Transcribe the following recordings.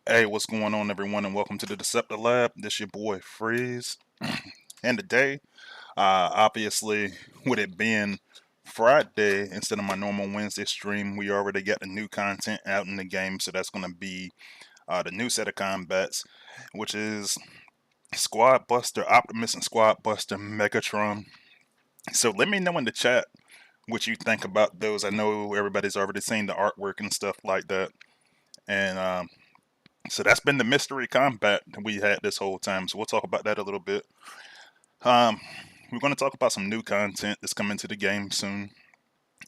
Hey, what's going on, everyone, and welcome to the Deceptilab. This your boy Freeze, and today, obviously, with it being Friday instead of my normal Wednesday stream, we already got the new content out in the game. So that's going to be the new set of combats, which is Squad Buster Optimus and Squad Buster Megatron. So let me know in the chat what you think about those. I know everybody's already seen the artwork and stuff like that, and so that's been the mystery combat that we had this whole time. So we'll talk about that a little bit. Um, we're going to talk about some new content that's coming to the game soon.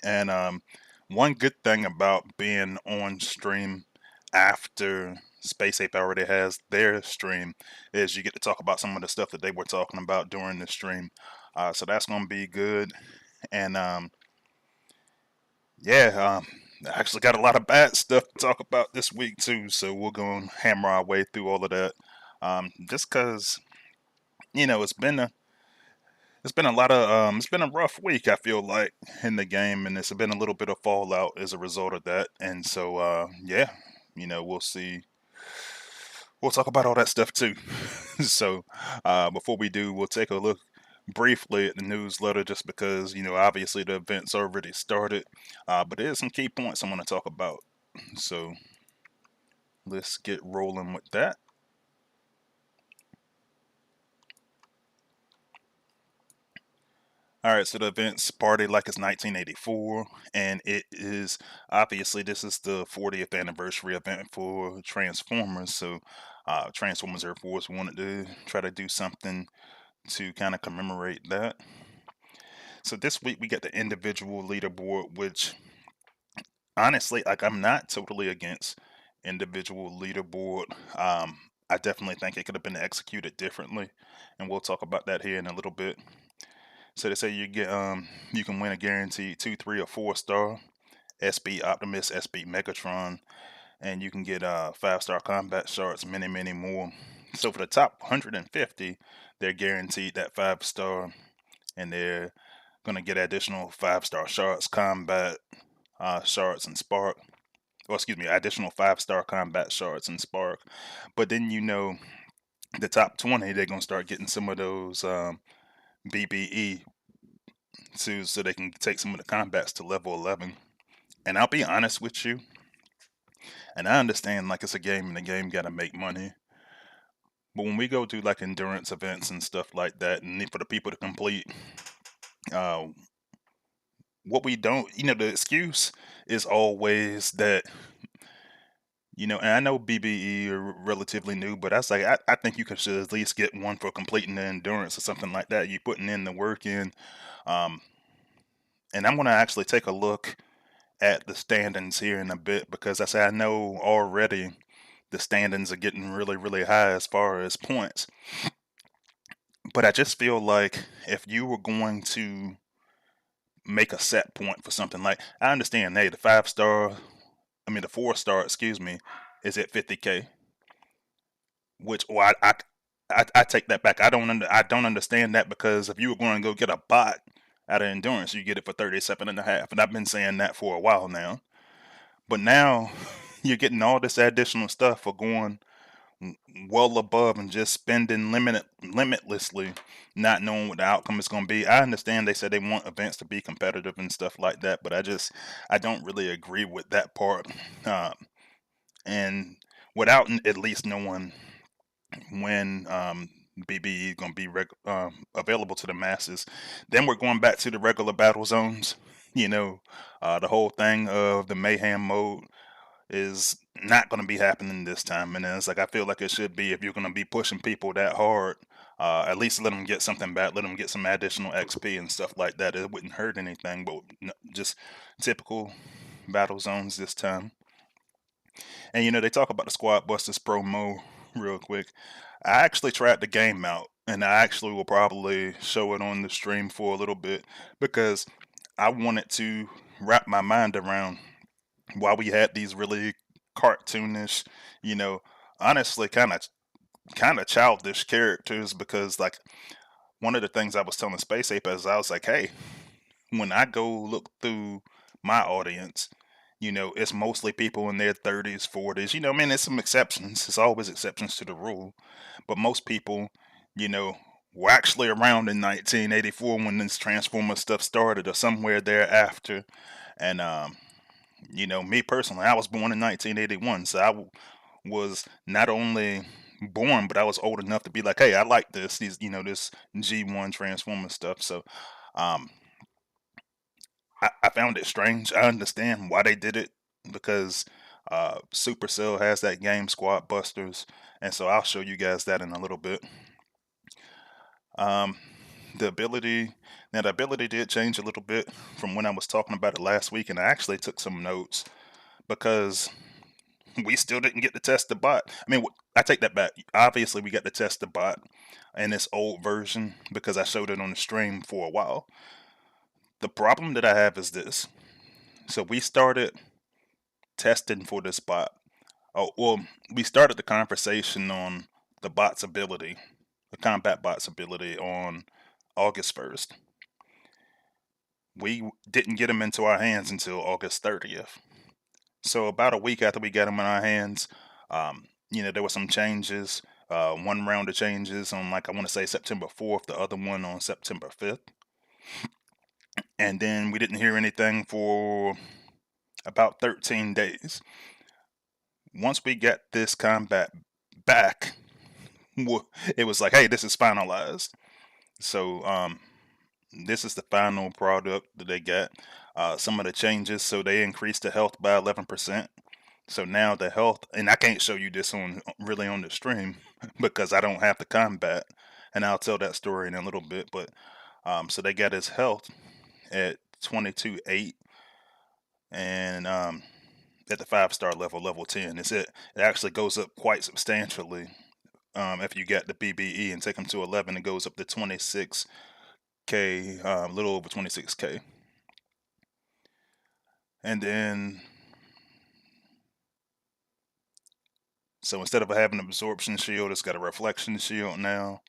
And one good thing about being on stream after Space Ape already has their stream is you get to talk about some of the stuff that they were talking about during the stream. So that's going to be good. And yeah, I actually got a lot of bad stuff to talk about this week too. So we're going to hammer our way through all of that. Just because it's been a lot of it's been a rough week. I feel like in the game, and it's been a little bit of fallout as a result of that. And so yeah, we'll see. We'll talk about all that stuff too. So before we do, we'll take a look briefly at the newsletter, just because obviously the event's already started, but there's some key points I want to talk about. So let's get rolling with that. All right, so the event's party like it's 1984, and it is obviously this is the 40th anniversary event for Transformers. So, Transformers Air Force wanted to try to do something to kind of commemorate that. So this week we got the individual leaderboard, which honestly, like I'm not totally against individual leaderboard. I definitely think it could have been executed differently, and we'll talk about that here in a little bit. So they say you can win a guaranteed 2, 3, or 4 star SB Optimus, SB Megatron, and you can get 5 star combat shards, many more. So for the top 150, they're guaranteed that 5 star, and they're gonna get additional 5 star shards, combat shards, and spark. Or excuse me, additional 5 star combat shards and spark. But then the top 20, they're gonna start getting some of those BBE so they can take some of the combats to level 11. And I'll be honest with you, and I understand like it's a game and the game got to make money. But when we go do like endurance events and stuff like that, and for the people to complete, uh, what we don't, the excuse is always that, and I know BBE are relatively new, but I think you should at least get one for completing the endurance or something like that. You putting in the work in, um, and I'm gonna actually take a look at the standings here in a bit, because I know already the standings are getting really high as far as points. But I just feel like if you were going to make a set point for something, like I understand, hey, the 4 star, excuse me, is at 50K, which I take that back. I don't understand that, because if you were going to go get a bot out of endurance, you get it for 37 and a half, and I've been saying that for a while now. But now you're getting all this additional stuff for going well above and just spending limitlessly, not knowing what the outcome is going to be. I understand they said they want events to be competitive and stuff like that, but I don't really agree with that part. Uh, and without at least knowing when BBE is going to be available to the masses, then we're going back to the regular battle zones. The whole thing of the mayhem mode is not going to be happening this time. And it's like I feel like it should be, if you're going to be pushing people that hard, at least let them get something back, let them get some additional XP and stuff like that. It wouldn't hurt anything, but just typical battle zones this time. And they talk about the Squad Busters promo real quick. I actually tried the game out, and I actually will probably show it on the stream for a little bit, because I wanted to wrap my mind around why we had these really cartoonish, you know, honestly kind of childish characters. Because like one of the things I was telling Space Ape is I was like, hey, when I go look through my audience, it's mostly people in their 30s, 40s. I mean, there's some exceptions. There's always exceptions to the rule, but most people, you know, were actually around in 1984 when this Transformer stuff started, or somewhere thereafter. And me personally, I was born in 1981, so was not only born, but I was old enough to be like, hey, I like this G1 Transformer stuff. So, um, I found it strange. I understand why they did it because Supercell has that game Squad Busters, and so I'll show you guys that in a little bit. Um, the ability the ability did change a little bit from when I was talking about it last week, and I actually took some notes because we still didn't get to test the bot. I mean, I take that back. Obviously, we got to test the bot in this old version because I showed it on the stream for a while. The problem that I have is this. So we started testing for this bot. Oh, well, we started the conversation on the bot's ability, the combat bot's ability on August 1st. We didn't get him into our hands until August 30th. So about a week after we got him in our hands, there were some changes. One round of changes on, like, I want to say September 4th, the other one on September 5th. And then we didn't hear anything for about 13 days. Once we got this combat back, it was like, hey, this is finalized. So this is the final product that they got. Some of the changes, so they increased the health by 11%. So now the health, and I can't show you this on the stream because I don't have the combat, and I'll tell that story in a little bit. But so they got his health at 22.8, and at the 5-star level, level 10, it actually goes up quite substantially. If you get the BBE and take them to 11, it goes up to 26K, a little over 26K. And then, so instead of having an absorption shield, it's got a reflection shield now.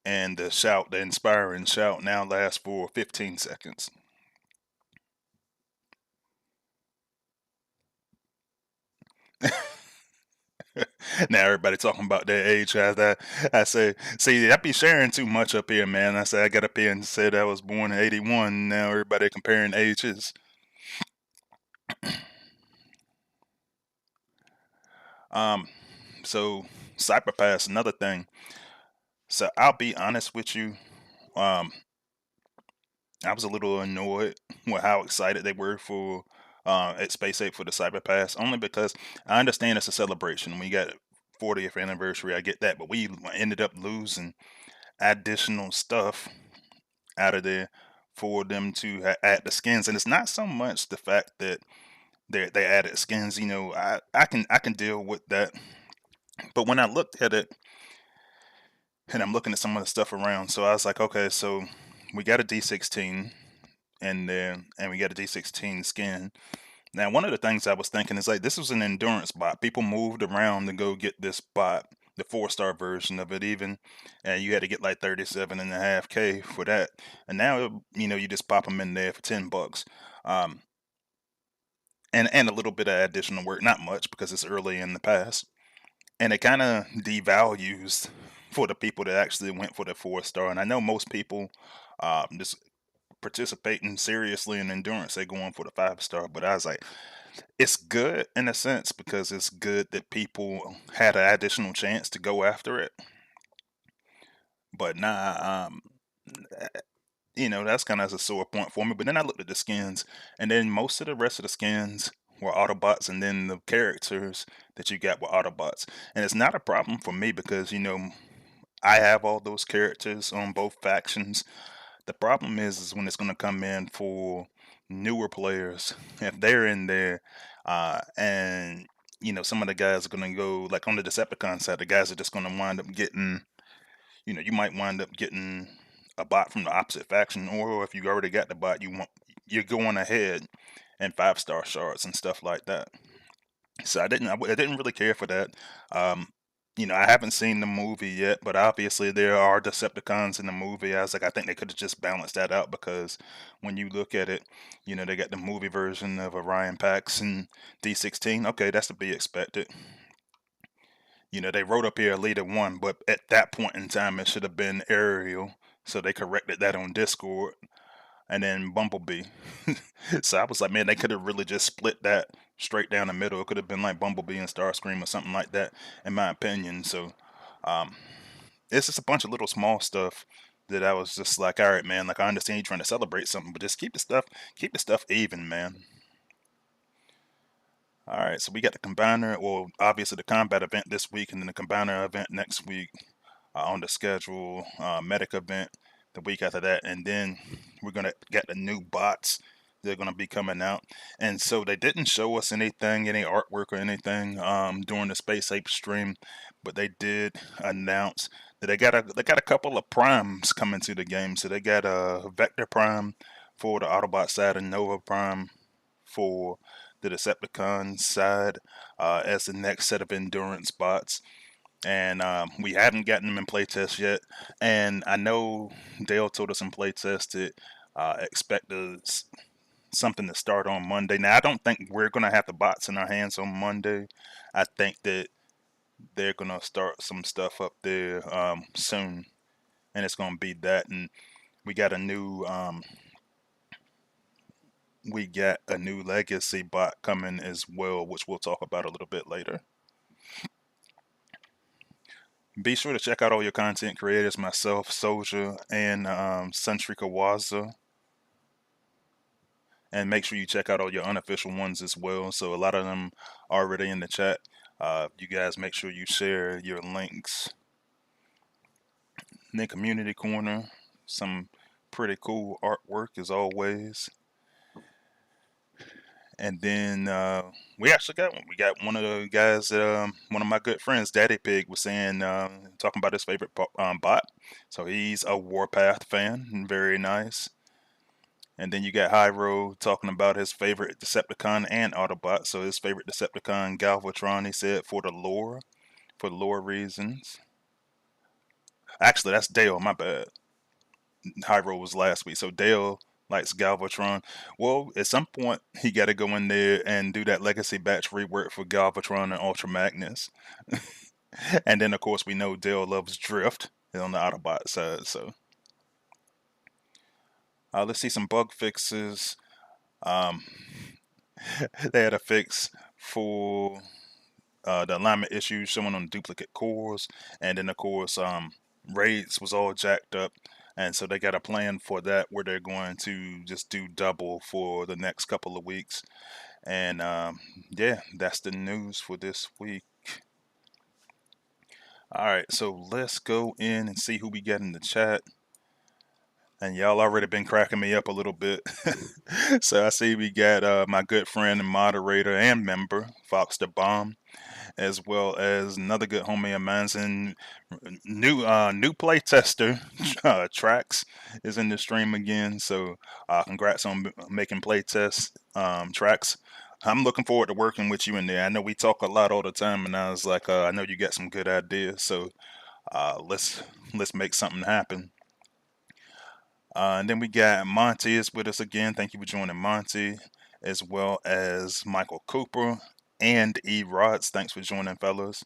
And the inspiring shout, now lasts for 15 seconds. Now everybody talking about their age. I say, see, I be sharing too much up here, man. I say I got up here and said I was born in '81. Now everybody comparing ages. Um, so Cyberpass, another thing. So I'll be honest with you. Um, I was a little annoyed with how excited they were for at Space 8 for the Cyberpass, only because I understand it's a celebration. We got 40th anniversary, I get that, but we ended up losing additional stuff out of there for them to add the skins, and it's not so much the fact that they added skins. I can deal with that, but when I looked at it and I'm looking at some of the stuff around, so I was like, okay, so we got a D16 in there, and we got a D16 skin. Now, one of the things I was thinking is like this was an endurance bot. People moved around to go get this bot, the 4-star version of it even, and you had to get like 37.5K for that. And now, you just pop them in there for $10. Um, and a little bit of additional work, not much because it's early in the past. And it kind of devalues for the people that actually went for the 4-star. And I know most people just participating seriously in endurance, they going for the 5-star. But I was like, it's good in a sense because it's good that people had an additional chance to go after it. But nah, that's kind of a sore point for me. But then I looked at the skins, and then most of the rest of the skins were Autobots, and then the characters that you got were Autobots. And it's not a problem for me because, I have all those characters on both factions. The problem is when it's going to come in for newer players, if they're in there, and some of the guys are going to go like on the Decepticon side, the guys are just going to wind up getting, you might wind up getting a bot from the opposite faction, or if you already got the bot, you're going ahead and 5-star shards and stuff like that. So I didn't really care for that. Um, I haven't seen the movie yet, but obviously there are Decepticons in the movie. I was like, I think they could have just balanced that out because when you look at it, they got the movie version of Orion Pax and D16. Okay, that's to be expected. They wrote up here Leader 1, but at that point in time, it should have been Ariel. So they corrected that on Discord. And then Bumblebee. So I was like, man, they could have really just split that straight down the middle. It could have been like Bumblebee and Starscream or something like that, in my opinion. So um, it's just a bunch of little small stuff that I was just like, all right, man. Like I understand you trying to celebrate something, but just keep the stuff even, man. All right, so we got the combiner. Well, obviously the combat event this week, and then the combiner event next week on the schedule. Medic event the week after that, and then we're gonna get the new bots. They're gonna be coming out, and so they didn't show us anything, any artwork or anything during the Space Ape stream, but they did announce that they got a couple of primes coming to the game. So they got a Vector Prime for the Autobot side and Nova Prime for the Decepticon side as the next set of endurance bots. And we haven't gotten them in playtest yet. And I know Dale told us in playtest that expect something to start on Monday. Now I don't think we're gonna have the bots in our hands on Monday. I think that they're gonna start some stuff up there soon, and it's gonna be that. And we got a new legacy bot coming as well, which we'll talk about a little bit later. Be sure to check out all your content creators, myself, Soldier, and Suntree Kawaza. And make sure you check out all your unofficial ones as well. So a lot of them are already in the chat. You guys make sure you share your links. In the community corner, some pretty cool artwork as always. And then we actually got one. We got one of the guys that one of my good friends, Daddy Pig, was saying, talking about his favorite bot. So he's a Warpath fan, and very nice. And then you got Hyro talking about his favorite Decepticon and Autobot. So his favorite Decepticon, Galvatron, he said for lore reasons. Actually, that's Dale. My bad. Hyro was last week. So Dale likes Galvatron. Well, at some point, he got to go in there and do that legacy batch rework for Galvatron and Ultra Magnus. And then, of course, we know Dale loves Drift on the Autobot side. So let's see some bug fixes. Um, they had a fix for the alignment issues showing on duplicate cores, and then of course raids was all jacked up, and so they got a plan for that where they're going to just do double for the next couple of weeks. And yeah, that's the news for this week. All right, so let's go in and see who we get in the chat. And y'all already been cracking me up a little bit. So I see we got my good friend and moderator and member, Fox the Bomb, as well as another good homie of mine's and new play tester Trax is in the stream again. So congrats on making play test Trax. I'm looking forward to working with you in there. I know we talk a lot all the time, and I was like, I know you got some good ideas. So let's make something happen. And then we got Monty is with us again. Thank you for joining, Monty, as well as Michael Cooper and E Rods. Thanks for joining, fellas.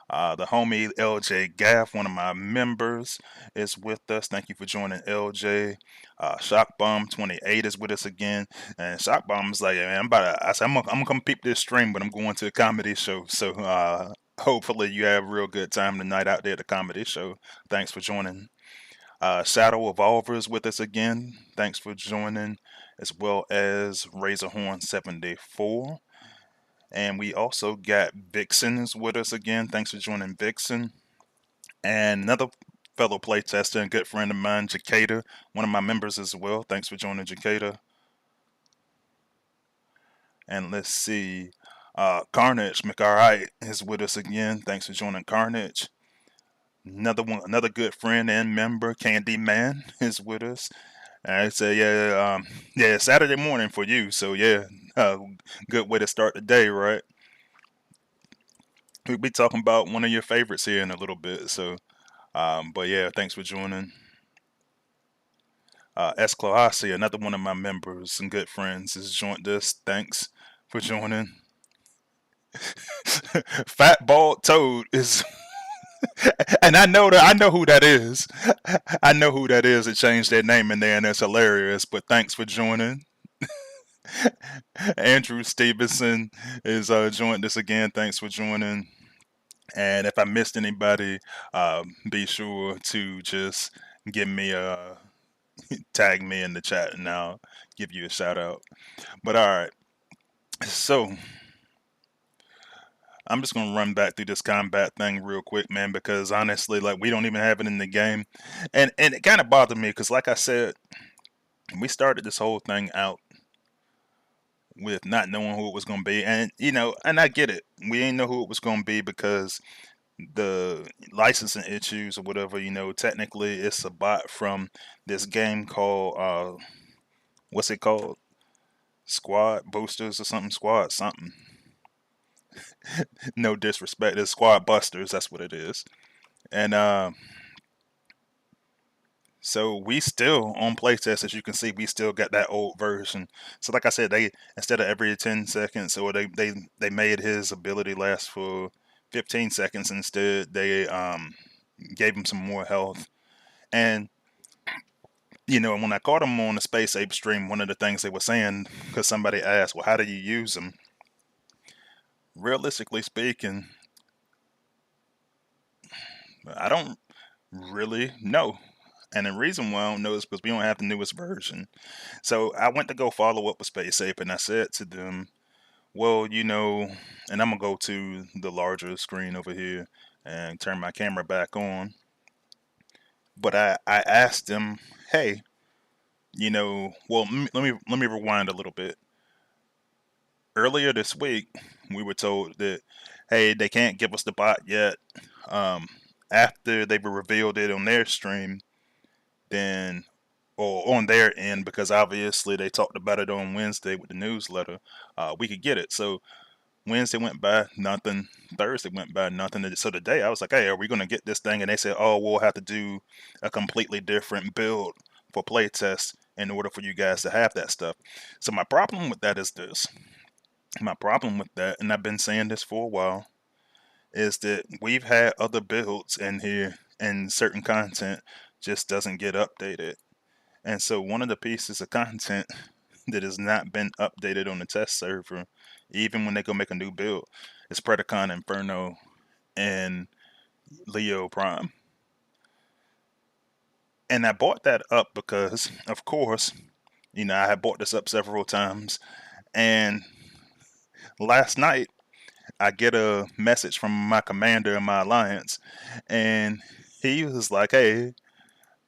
The homie LJ Gaff, one of my members, is with us. Thank you for joining, LJ. Shock Bomb 28 is with us again, and Shock Bomb is like, man, I said, I'm gonna come peep this stream, but I'm going to a comedy show. So hopefully you have a real good time tonight out there at the comedy show. Thanks for joining. Shadow Evolver is with us again. Thanks for joining, as well as Razorhorn74. And we also got Vixen is with us again. Thanks for joining, Vixen. And another fellow playtester and good friend of mine, Jacada, one of my members as well. Thanks for joining, Jacada. And let's see, Carnage McAlright is with us again. Thanks for joining, Carnage. Another good friend and member, Candy Man, is with us. I say, yeah, Saturday morning for you. So yeah, good way to start the day, right? we'll be talking about one of your favorites here in a little bit. So, but yeah, thanks for joining. Escloasi, another one of my members and good friends, has joined us. Thanks for joining. Fat Bald Toad is, and I know who that is. I know who that is. That changed their name in there, and it's hilarious. But thanks for joining. Andrew Stevenson is joined us again. Thanks for joining. And if I missed anybody, be sure to just give me a tag me in the chat, and I'll give you a shout out. But all right, so I'm just gonna run back through this combat thing real quick, man, because honestly, like we don't even have it in the game, and it kind of bothered me because, like I said, we started this whole thing out with not knowing who it was gonna be, and and I get it. We didn't know who it was gonna be because the licensing issues or whatever. Technically, it's a bot from this game called what's it called? Squad Boosters or something? Squad something. No disrespect, it's Squad Busters. That's what it is. And so we still on playtest, as you can see, we still got that old version. So like I said, they instead of every 10 seconds, or they made his ability last for 15 seconds. Instead, they gave him some more health. And when I caught him on the Space Ape stream, one of the things they were saying, because somebody asked, well, how do you use them? Realistically speaking, I don't really know. And the reason why I don't know is because we don't have the newest version. So I went to go follow up with Space Ape, and I said to them, well, and I'm going to go to the larger screen over here and turn my camera back on. But I asked them, hey, well, let me rewind a little bit. Earlier this week, we were told that, hey, they can't give us the bot yet. After they revealed it on their stream, then, or on their end, because obviously they talked about it on Wednesday with the newsletter, we could get it. So Wednesday went by, nothing. Thursday went by, nothing. So today I was like, hey, are we going to get this thing? And they said, oh, we'll have to do a completely different build for playtest in order for you guys to have that stuff. So my problem with that is this. My problem with that, and I've been saying this for a while, is that we've had other builds in here and certain content just doesn't get updated. And so one of the pieces of content that has not been updated on the test server, even when they go make a new build, is Predacon Inferno and Leo Prime. And I brought that up because, of course, I had brought this up several times. And last night, I get a message from my commander in my alliance, and he was like, hey,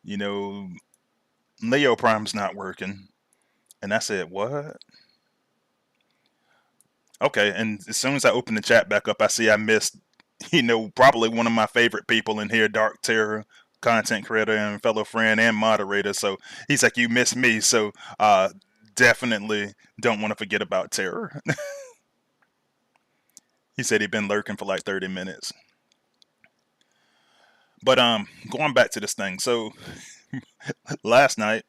Leo Prime's not working. And I said, what? Okay, and as soon as I open the chat back up, I see I missed, probably one of my favorite people in here, Dark Terror, content creator and fellow friend and moderator. So he's like, you missed me. So definitely don't want to forget about Terror. He said he'd been lurking for like 30 minutes. But going back to this thing. So last night,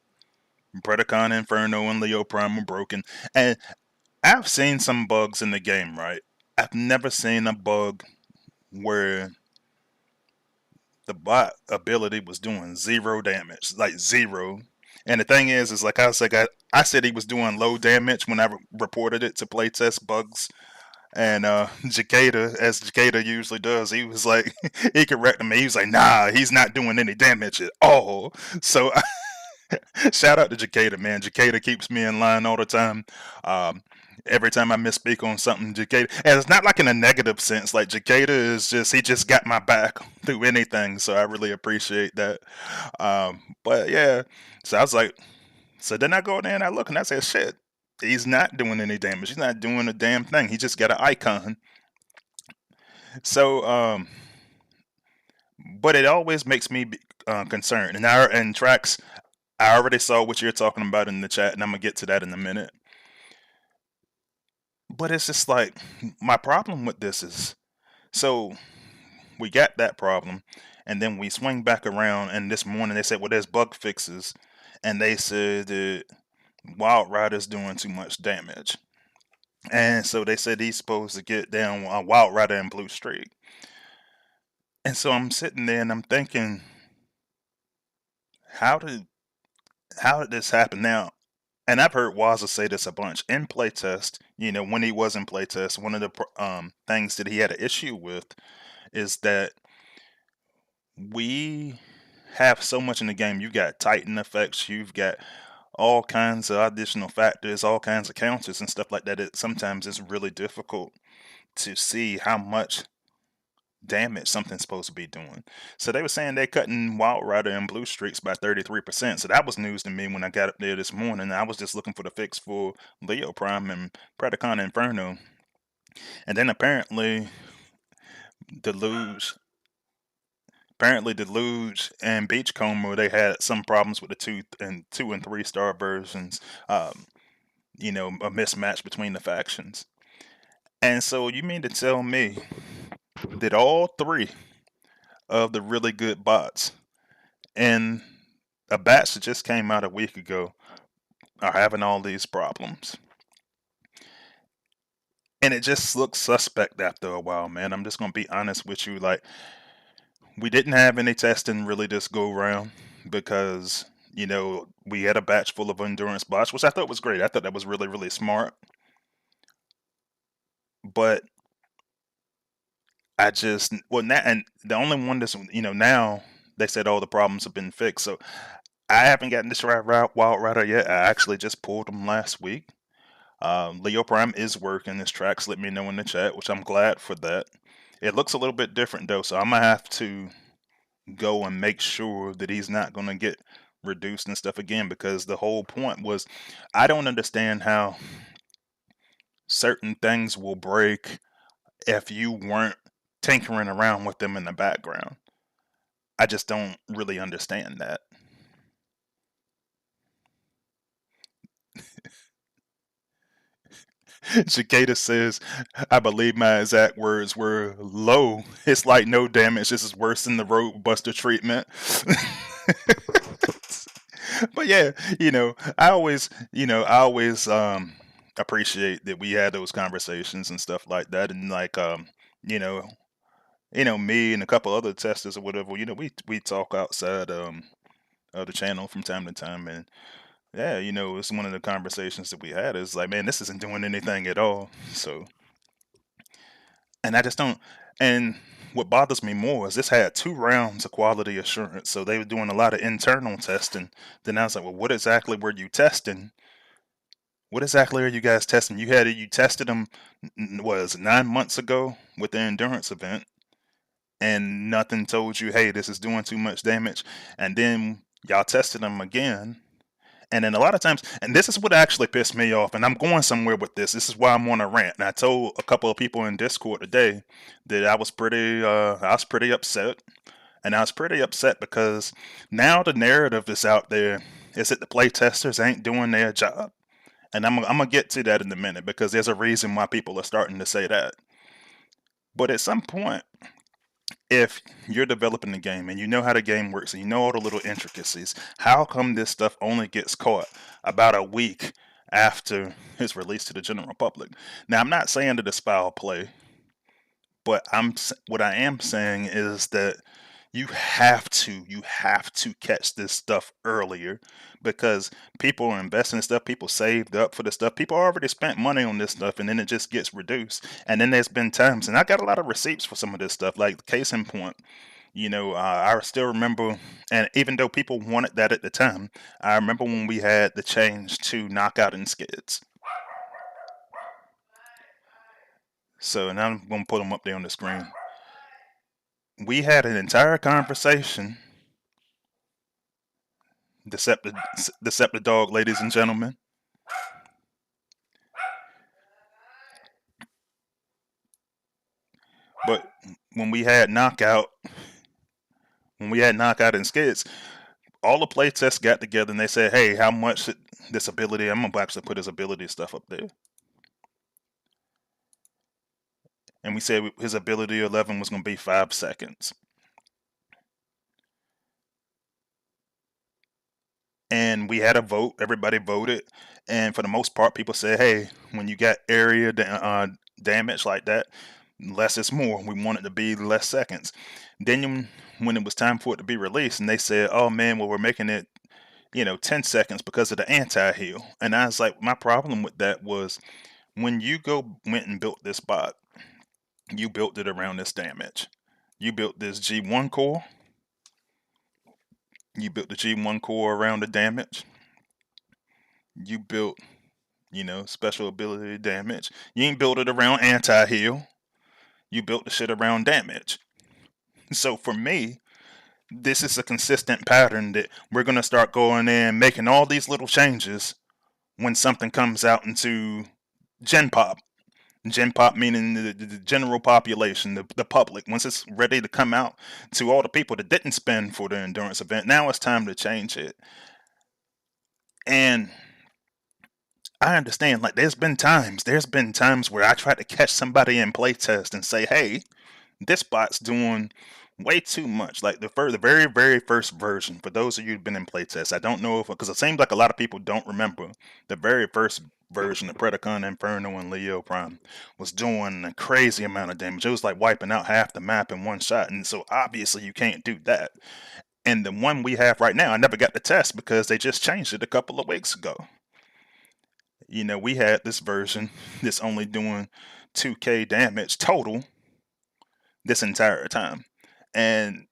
Predacon Inferno and Leo Prime were broken. And I've seen some bugs in the game, right? I've never seen a bug where the bot ability was doing zero damage, like zero. And the thing is like I said, I said he was doing low damage when I reported it to playtest bugs. And Jacada, as Jacada usually does, he was like, he corrected me. He was like, nah, he's not doing any damage at all. So shout out to Jacada, man. Jacada keeps me in line all the time. Every time I misspeak on something, Jacada, and it's not like in a negative sense. Like Jacada is he just got my back through anything. So I really appreciate that. But yeah, so I was like, so then I go there and I look and I said, shit, he's not doing any damage. He's not doing a damn thing. He just got an icon. So, but it always makes me concerned. And Trax, I already saw what you're talking about in the chat, and I'm gonna get to that in a minute. But it's just like my problem with this is So we got that problem, and then we swing back around, and this morning they said, well, there's bug fixes, and they said that Wild Rider's doing too much damage. And so they said he's supposed to get down a Wild Rider and Blue Streak. And so I'm sitting there and I'm thinking, how did this happen now? And I've heard Wazza say this a bunch in playtest. When he was in playtest, one of the things that he had an issue with is that we have so much in the game. You've got Titan effects, you've got all kinds of additional factors, all kinds of counters and stuff like that. Sometimes it's really difficult to see how much damage something's supposed to be doing. So they were saying they're cutting Wild Rider and Blue Streaks by 33%. So that was news to me when I got up there this morning. I was just looking for the fix for Leo Prime and Predacon Inferno. And then Deluge Deluge and Beachcomber, they had some problems with the two and 3 star versions. A mismatch between the factions. And so you mean to tell me that all 3 of the really good bots in a batch that just came out a week ago are having all these problems? And it just looks suspect after a while, man. I'm just gonna be honest with you. Like, we didn't have any testing really this go round because we had a batch full of endurance bots, which I thought was great. I thought that was really, really smart. But now, and the only one that's now they said all the problems have been fixed. So I haven't gotten this Wild Rider yet. I actually just pulled him last week. Leo Prime is working. His tracks let me know in the chat, which I'm glad for that. It looks a little bit different though, so I'm gonna have to go and make sure that he's not gonna get reduced and stuff again, because the whole point was I don't understand how certain things will break if you weren't tinkering around with them in the background. I just don't really understand that. Cicada says, I believe my exact words were low. It's like no damage. This is worse than the Roadbuster treatment. But yeah, I always appreciate that we had those conversations and stuff like that. And like, you know, me and a couple other testers or whatever, we talk outside of the channel from time to time. And yeah, it's one of the conversations that we had is like, man, this isn't doing anything at all. So, and I just don't. And what bothers me more is this had 2 rounds of quality assurance, so they were doing a lot of internal testing. Then I was like, well, what exactly were you testing? What exactly are you guys testing? You tested them, was 9 months ago with the endurance event, and nothing told you, hey, this is doing too much damage. And then y'all tested them again. And then a lot of times, and this is what actually pissed me off, and I'm going somewhere with this. This is why I'm on a rant. And I told a couple of people in Discord today that I was pretty upset. And I was pretty upset because now the narrative is out there is that the playtesters ain't doing their job. And I'm gonna get to that in a minute because there's a reason why people are starting to say that. But at some point, if you're developing the game and you know how the game works and you know all the little intricacies, how come this stuff only gets caught about a week after it's released to the general public? Now, I'm not saying that it's foul play, but what I am saying is that you have to catch this stuff earlier, because people are investing in stuff, people saved up for the stuff, people already spent money on this stuff, and then it just gets reduced. And then there's been times, and I got a lot of receipts for some of this stuff, like case in point, I still remember, and even though people wanted that at the time, I remember when we had the change to knockout and skids. So now I'm gonna put them up there on the screen. We had an entire conversation, Deceptidog, ladies and gentlemen. But when we had knockout, and skids, all the playtests got together and they said, "Hey, how much this ability?" I'm gonna actually put his ability stuff up there. and we said his ability 11 was going to be 5 seconds. And we had a vote. Everybody voted, and for the most part, people said, "Hey, when you got area damage like that, less is more. We want it to be less seconds." Then, when it was time for it to be released, and they said, "Oh man, well we're making it, 10 seconds because of the anti-heal." And I was like, my problem with that was when you went and built this bot, you built it around this damage. You built this G1 core. You built the G1 core around the damage. You built, special ability damage. You ain't built it around anti-heal. You built the shit around damage. So for me, this is a consistent pattern that we're gonna start going in making all these little changes when something comes out into Gen Pop. Gen Pop meaning the general population, the public. Once it's ready to come out to all the people that didn't spend for the endurance event, now it's time to change it. And I understand, like there's been times where I try to catch somebody in playtest and say, hey, this bot's doing way too much. Like the very, very first version, for those of you who've been in playtest, I don't know if, because it seems like a lot of people don't remember, the very first version of Predacon, Inferno, and Leo Prime was doing a crazy amount of damage. It was like wiping out half the map in one shot, and so obviously you can't do that. And the one we have right now, I never got to test because they just changed it a couple of weeks ago. We had this version that's only doing 2k damage total this entire time. And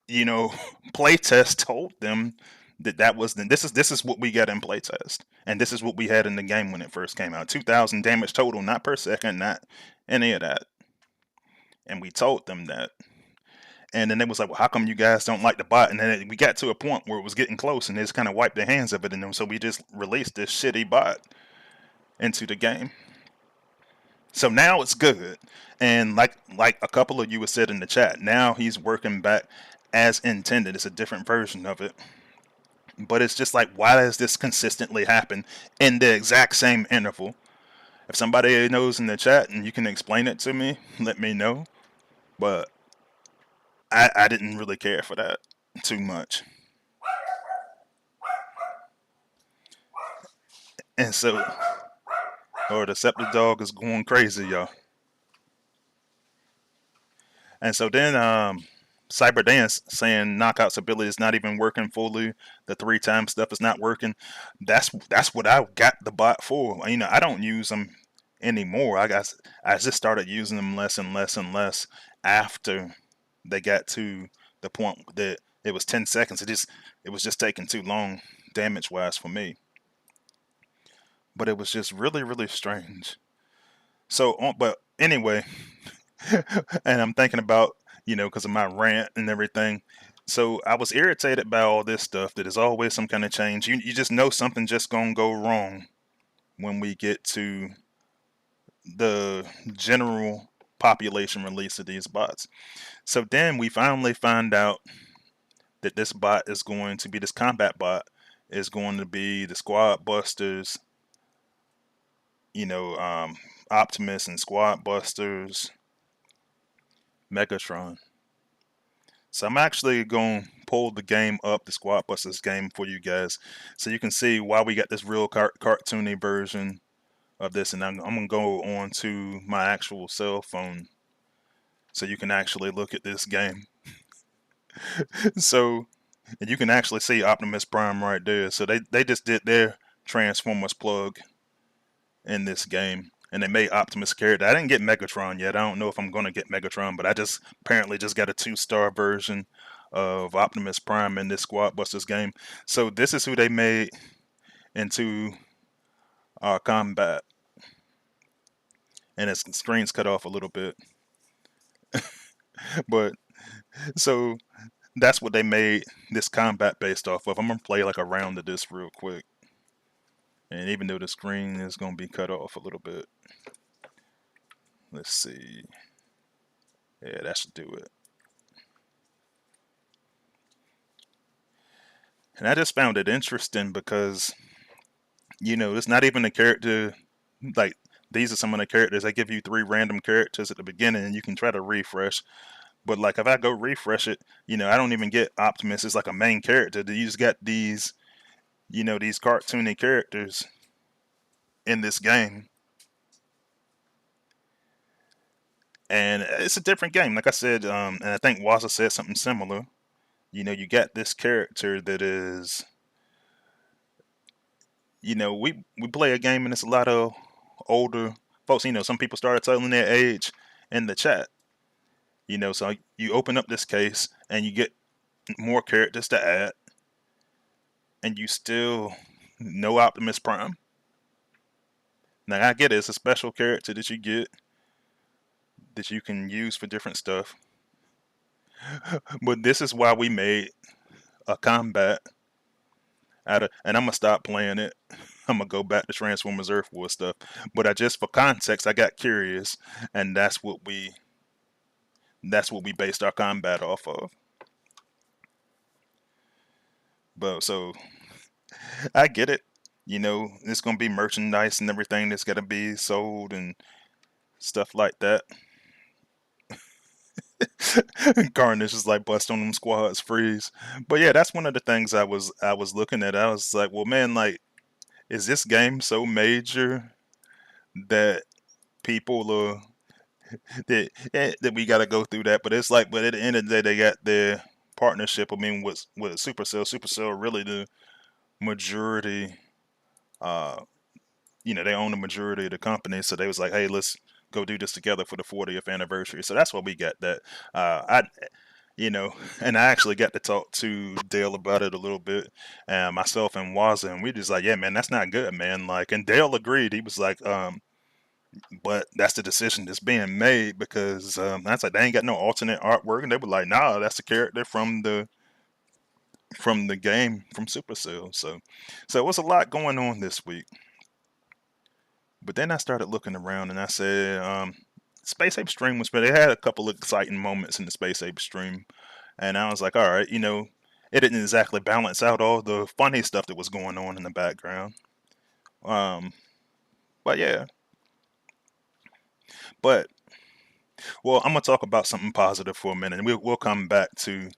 playtest told them that was this is what we got in playtest, and this is what we had in the game when it first came out. 2,000 damage total, not per second, not any of that. And we told them that. And then it was like, well, how come you guys don't like the bot? And then we got to a point where it was getting close, and they just kind of wiped their hands of it, and so we just released this shitty bot into the game. So now it's good, and like a couple of you have said in the chat, now he's working back as intended. It's a different version of it, but it's just like, why does this consistently happen in the exact same interval? If somebody knows in the chat and you can explain it to me, let me know. But I didn't really care for that too much, and so, or the Decepticon is going crazy, y'all. And so then Cyberdance saying Knockout's ability is not even working fully. The 3 times stuff is not working. That's what I got the bot for. I don't use them anymore. I just started using them less and less and less after they got to the point that it was 10 seconds. It was just taking too long damage wise for me. But it was just really, really strange. So, but anyway, and I'm thinking about, because of my rant and everything. So I was irritated by all this stuff. That there's always some kind of change. You just know something just gonna go wrong when we get to the general population release of these bots. So then we finally find out that this bot is going to be, this combat bot is going to be the Squad Busters, Optimus and Squad Busters, Megatron. So I'm actually going to pull the game up, the Squad Busters game, for you guys, so you can see why we got this real cartoony version of this. And I'm going to go on to my actual cell phone so you can actually look at this game. So, and you can actually see Optimus Prime right there. So they just did their Transformers plug in this game. And they made Optimus character. I didn't get Megatron yet. I don't know if I'm going to get Megatron, but I just apparently just got a 2-star version of Optimus Prime in this Squad Busters game. So this is who they made into our combat. And its screen's cut off a little bit. But so that's what they made this combat based off of. I'm going to play like a round of this real quick. And even though the screen is going to be cut off a little bit. Let's see. Yeah, that should do it. And I just found it interesting because, it's not even a character, like, these are some of the characters. They give you 3 random characters at the beginning, and you can try to refresh. But like if I go refresh it, I don't even get Optimus as like a main character. You just got these, these cartoony characters in this game, and it's a different game. Like I said, and I think Waza said something similar. You got this character that is, we play a game and it's a lot of older folks. Some people started telling their age in the chat. So you open up this case and you get more characters to add, and you still no Optimus Prime. Now I get it; it's a special character that you get that you can use for different stuff. But this is why we made a combat and I'm gonna stop playing it. I'm gonna go back to Transformers Earth War stuff. But for context, I got curious, and that's what we based our combat off of. But so I get it. It's gonna be merchandise and everything that's gonna be sold and stuff like that. Carnage is like bust on them squads, freeze. But yeah, that's one of the things I was looking at. I was like, well, man, like, is this game so major that people are that we got to go through that? But it's like, but at the end of the day, they got their partnership. I mean, with Supercell, Supercell really the majority. Uh, they own the majority of the company, so they was like, hey, let's go do this together for the 40th anniversary. So that's why we got that. I you know, and I actually got to talk to Dale about it a little bit, and myself and Waza, and we just like, yeah, man, that's not good, man. Like, and Dale agreed. He was like, but that's the decision that's being made because that's like they ain't got no alternate artwork, and they were like, nah, that's the character from the game from Supercell. So it was a lot going on this week. But then I started looking around, and I said, Space Ape Stream was, but they had a couple of exciting moments in the Space Ape Stream. And I was like, all right, it didn't exactly balance out all the funny stuff that was going on in the background. Um, but yeah, but well, I'm gonna talk about something positive for a minute, and we'll come back to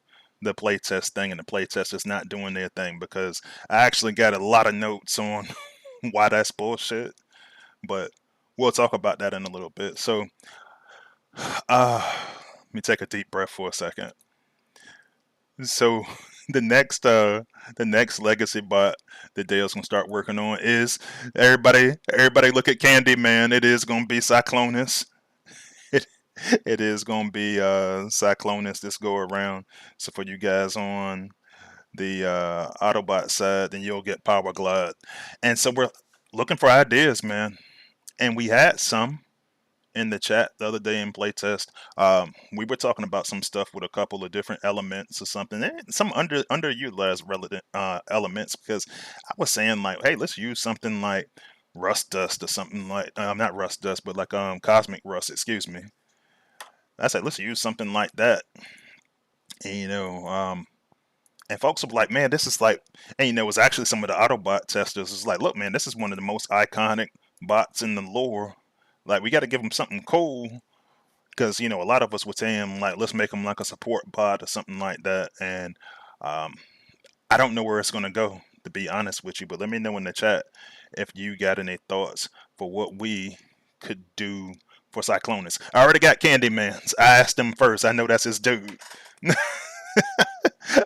the playtest thing and the playtest is not doing their thing because I actually got a lot of notes on why that's bullshit. But we'll talk about that in a little bit. So, let me take a deep breath for a second. So the next legacy bot that Dale's gonna start working on is everybody look at Candyman. It is gonna be Cyclonus. It it is gonna be Cyclonus this go around. So for you guys on the Autobot side, then you'll get Power Glide. And so we're looking for ideas, man. And we had some in the chat the other day in playtest. We were talking about some stuff with a couple of different elements or something, some underutilized relevant elements. Because I was saying like, hey, let's use something like rust dust or something like not rust dust, but like cosmic rust. Excuse me. I said let's use something like that. And, and folks were like, man, this is like, and it was actually some of the Autobot testers was like, look, man, this is one of the most iconic bots in the lore. Like, we got to give them something cool because a lot of us were saying like let's make them like a support bot or something like that, and um, I don't know where it's gonna go to be honest with you, but let me know in the chat if you got any thoughts for what we could do for Cyclonus. I already got Candyman's. I asked him first. I know that's his dude.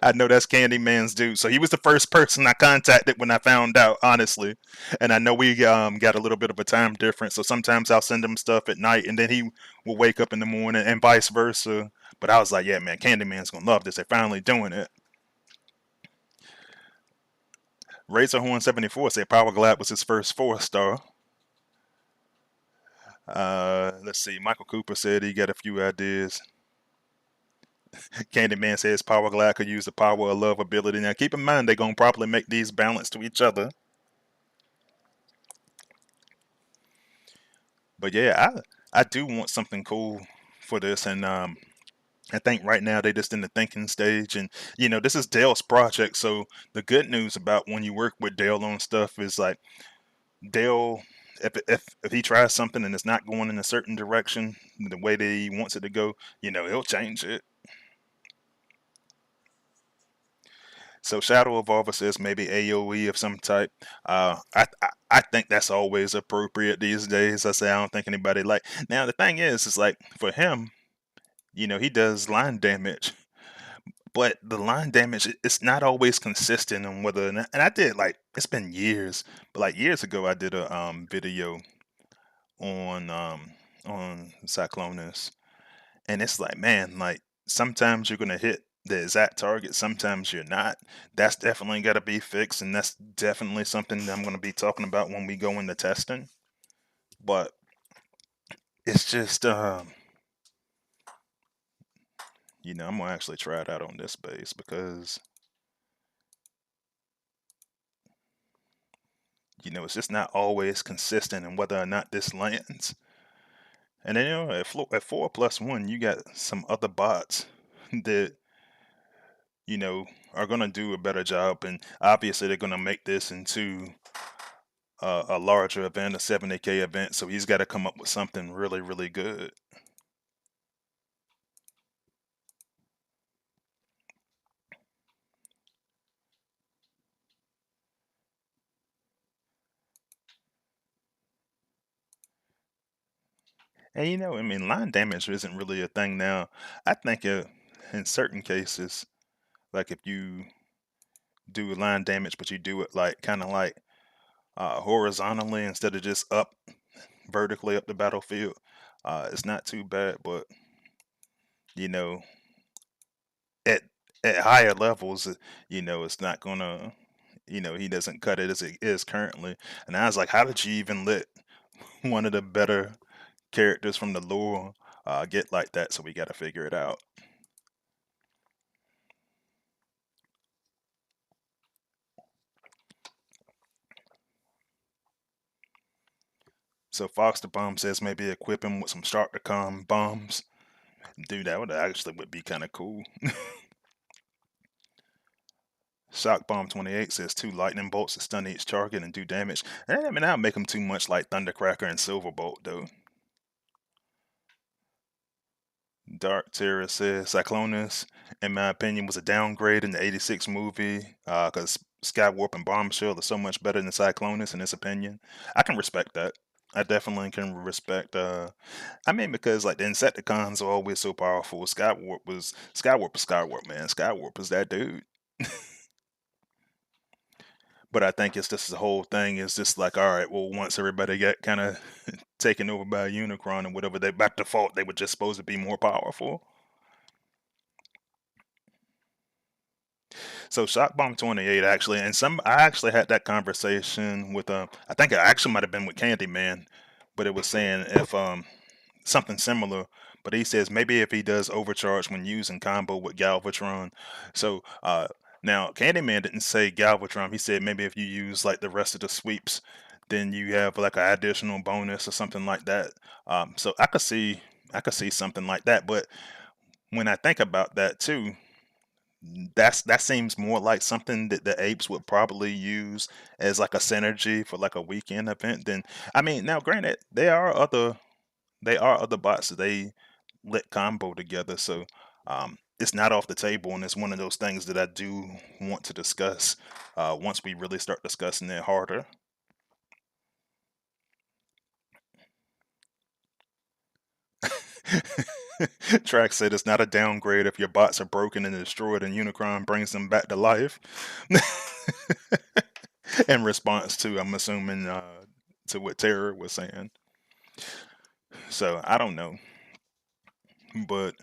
I know that's Candyman's dude. So he was the first person I contacted when I found out, honestly. And I know we got a little bit of a time difference, so sometimes I'll send him stuff at night, and then he will wake up in the morning, and vice versa. But I was like, yeah, man, Candyman's gonna love this. They're finally doing it. Razorhorn74 said Power Glad was his first 4-star. Let's see. Michael Cooper said he got a few ideas. Candyman says Power Glide could use the power of love ability. Now keep in mind they're gonna properly make these balanced to each other. But yeah, I do want something cool for this, and I think right now they're just in the thinking stage, and this is Dale's project. So the good news about when you work with Dale on stuff is like Dale if he tries something and it's not going in a certain direction the way that he wants it to go, he'll change it. So Shadow Evolver says maybe AOE of some type. I think that's always appropriate these days. I say I don't think anybody like. Now the thing is like for him, he does line damage, but the line damage it's not always consistent on whether. And I did like it's been years, but like years ago I did a video on Cyclonus, and it's like man, like sometimes you're gonna hit the exact target, sometimes you're not. That's definitely got to be fixed, and that's definitely something that I'm going to be talking about when we go into testing. But it's just I'm gonna actually try it out on this base because it's just not always consistent in whether or not this lands. And then at 4+1 you got some other bots that are gonna do a better job, and obviously they're gonna make this into a larger event, a 70K event. So he's got to come up with something really, really good. And I mean, line damage isn't really a thing now. I think in certain cases, like if you do line damage, but you do it like kind of like horizontally instead of just up vertically up the battlefield, it's not too bad. But you know, at higher levels, it's not gonna. He doesn't cut it as it is currently. And I was like, how did you even let one of the better characters from the lore get like that? So we got to figure it out. So Foster Bomb says maybe equip him with some Starticon bombs. Dude, that would be kind of cool. Shock Bomb 28 says 2 lightning bolts to stun each target and do damage. I mean, that'll make him too much like Thundercracker and Silverbolt, though. Dark Terror says Cyclonus, in my opinion, was a downgrade in the '86 movie because Skywarp and Bombshell are so much better than Cyclonus, in his opinion. I can respect that. I definitely can respect. I mean, because like the Insecticons are always so powerful. Skyward, man. Skyward was that dude. But I think it's just the whole thing is just like, all right, well, once everybody got kind of taken over by a Unicron and whatever, they by default they were just supposed to be more powerful. So Shock Bomb 28 actually, and I actually had that conversation with I think it actually might have been with Candyman, but it was saying if something similar, but he says maybe if he does overcharge when using combo with Galvatron. So now Candyman didn't say Galvatron. He said maybe if you use like the rest of the sweeps, then you have like an additional bonus or something like that. So I could see something like that. But when I think about that too, that seems more like something that the apes would probably use as like a synergy for like a weekend event. Then I mean, now granted, there are other bots that they let combo together, so it's not off the table, and it's one of those things that I do want to discuss once we really start discussing it harder. Track said it's not a downgrade if your bots are broken and destroyed, and Unicron brings them back to life. In response to, I'm assuming, to what Terror was saying. So I don't know, but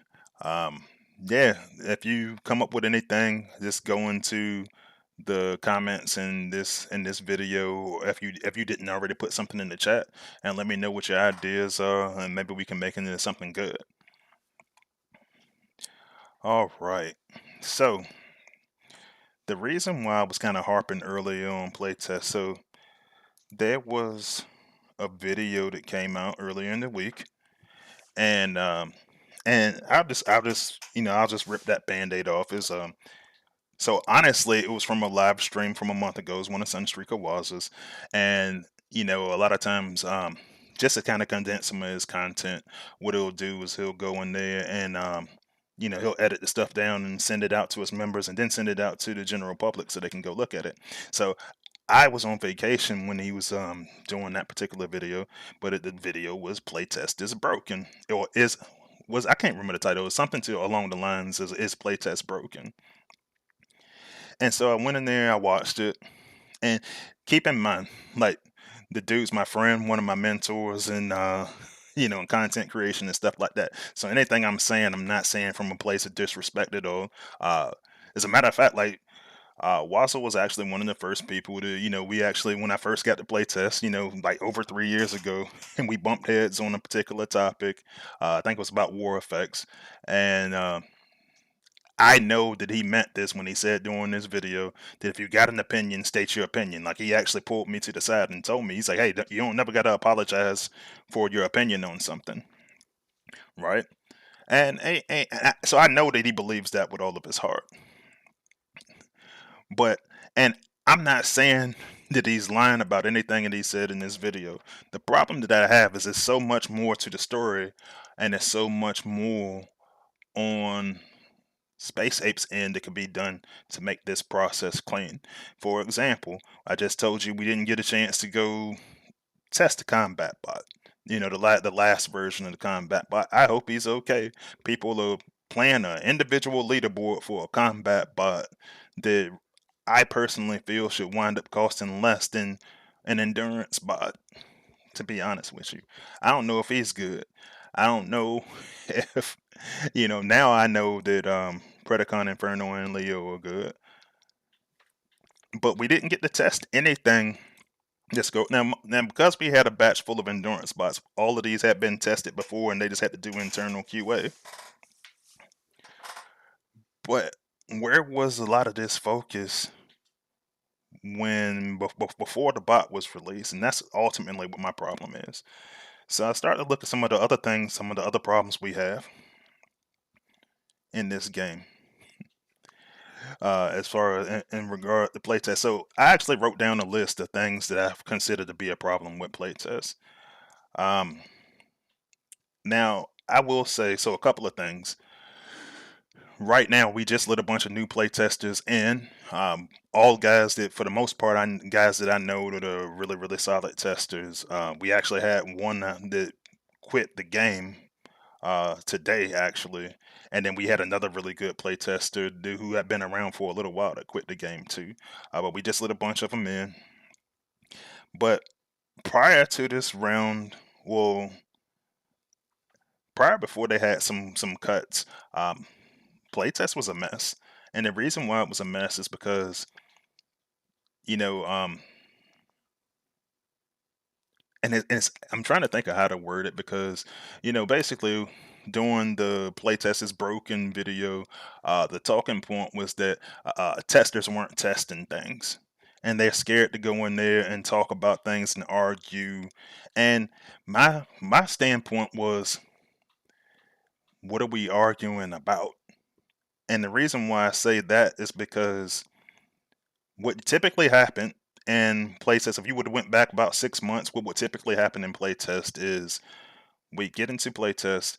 um, yeah, if you come up with anything, just go into the comments in this video, or if you didn't already put something in the chat, and let me know what your ideas are, and maybe we can make it into something good. All right. So the reason why I was kind of harping earlier on playtest, so there was a video that came out earlier in the week, and I'll just rip that band-aid off. Is So honestly, it was from a live stream from a month ago. It was one of Sunstreaker Waz's, and a lot of times, just to kind of condense some of his content, what he'll do is he'll go in there and, he'll edit the stuff down and send it out to his members and then send it out to the general public so they can go look at it. So I was on vacation when he was doing that particular video, but the video was playtest is broken, or is was I can't remember the title. It was something to along the lines is playtest broken. And so I went in there, I watched it, and keep in mind, like the dude's my friend, one of my mentors, and in content creation and stuff like that. So anything I'm saying, I'm not saying from a place of disrespect at all. As a matter of fact, like Wassel was actually one of the first people to, we actually, when I first got to play test, like over 3 years ago, and we bumped heads on a particular topic. I think it was about war effects. And I know that he meant this when he said during this video that if you got an opinion, state your opinion. Like he actually pulled me to the side and told me, he's like, hey, you don't never got to apologize for your opinion on something. Right. So I know that he believes that with all of his heart. But and I'm not saying that he's lying about anything that he said in this video. The problem that I have is there's so much more to the story, and there's so much more on Space Ape's end that can be done to make this process clean. For example, I just told you we didn't get a chance to go test the combat bot. The last version of the combat bot. I hope he's okay. People are playing an individual leaderboard for a combat bot that I personally feel should wind up costing less than an endurance bot. To be honest with you, I don't know if he's good. I don't know if Now I know that Predacon, Inferno, and Leo are good, but we didn't get to test anything. Just go now because we had a batch full of endurance bots. All of these had been tested before, and they just had to do internal QA. But where was a lot of this focus when before the bot was released? And that's ultimately what my problem is. So I started to look at some of the other things, some of the other problems we have in this game. As far as in regard to playtest. So I actually wrote down a list of things that I've considered to be a problem with playtest. Um, Now I will say so a couple of things. Right now, we just let a bunch of new playtesters in. All guys that, for the most part, guys that I know that are really, really solid testers. We actually had one that quit the game today, actually, and then we had another really good playtester who had been around for a little while that quit the game too. But we just let a bunch of them in. But prior to this round, well, prior before they had some cuts, playtest was a mess. And the reason why it was a mess is because, you know, and I'm trying to think of how to word it because, basically during the playtest is broken video, the talking point was that testers weren't testing things. And they're scared to go in there and talk about things and argue. And my standpoint was, what are we arguing about? And the reason why I say that is because what typically happened in playtest, if you would have went back about 6 months, what would typically happen in playtest is we get into playtest,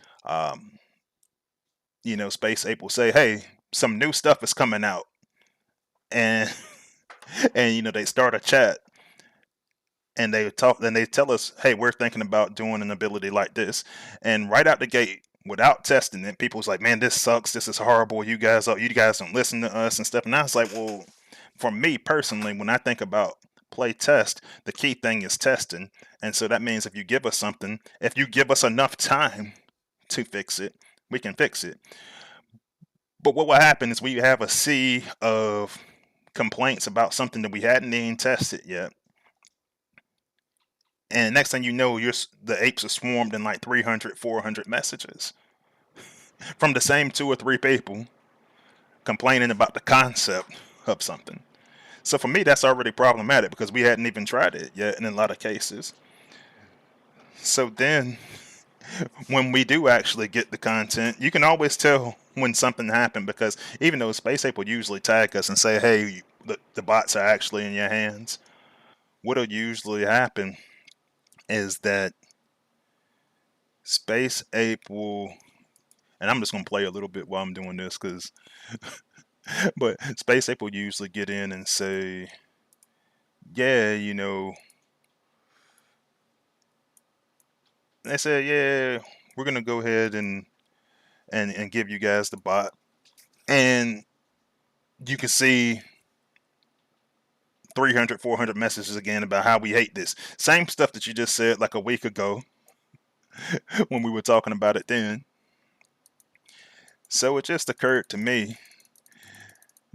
Space Ape will say, hey, some new stuff is coming out. And and they start a chat and they talk and they tell us, hey, we're thinking about doing an ability like this. And right out the gate, without testing it, people's like, man, this sucks, this is horrible, you guys don't listen to us and stuff. And I was like, well, for me personally, when I think about play test, the key thing is testing. And so that means if you give us something, if you give us enough time to fix it, we can fix it. But what will happen is we have a sea of complaints about something that we hadn't even tested yet. And next thing you know, the apes are swarmed in like 300, 400 messages from the same 2 or 3 people complaining about the concept of something. So for me, that's already problematic because we hadn't even tried it yet in a lot of cases. So then, when we do actually get the content, you can always tell when something happened because even though Space Ape will usually tag us and say, hey, the bots are actually in your hands, what'll usually happen is that Space Ape will, and I'm just gonna play a little bit while I'm doing this, cause, but Space Ape will usually get in and say, yeah, they say, yeah, we're gonna go ahead and give you guys the bot, and you can see 300, 400 messages again about how we hate this. Same stuff that you just said like a week ago when we were talking about it then. So it just occurred to me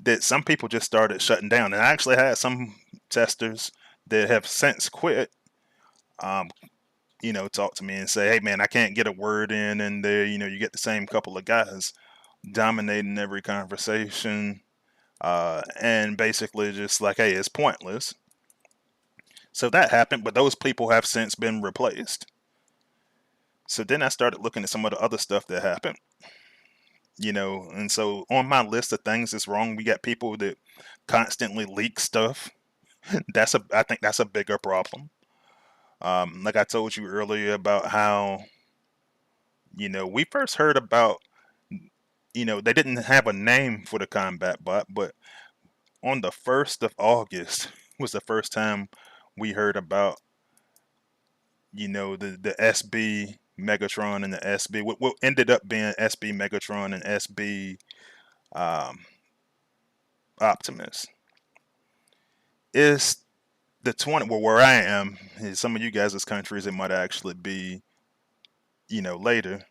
that some people just started shutting down. And I actually had some testers that have since quit, um, talk to me and say, hey, man, I can't get a word in there. You get the same couple of guys dominating every conversation, and basically just like, hey, it's pointless. So that happened, but those people have since been replaced. So then I started looking at some of the other stuff that happened, and so on my list of things that's wrong, we got people that constantly leak stuff. I think that's a bigger problem. Like I told you earlier about how, we first heard about, they didn't have a name for the combat bot, but on the 1st of August was the first time we heard about, the SB Megatron and the SB, what ended up being SB Megatron and SB um, Optimus. Is the 20, well, where I am, in some of you guys' countries, it might actually be, later.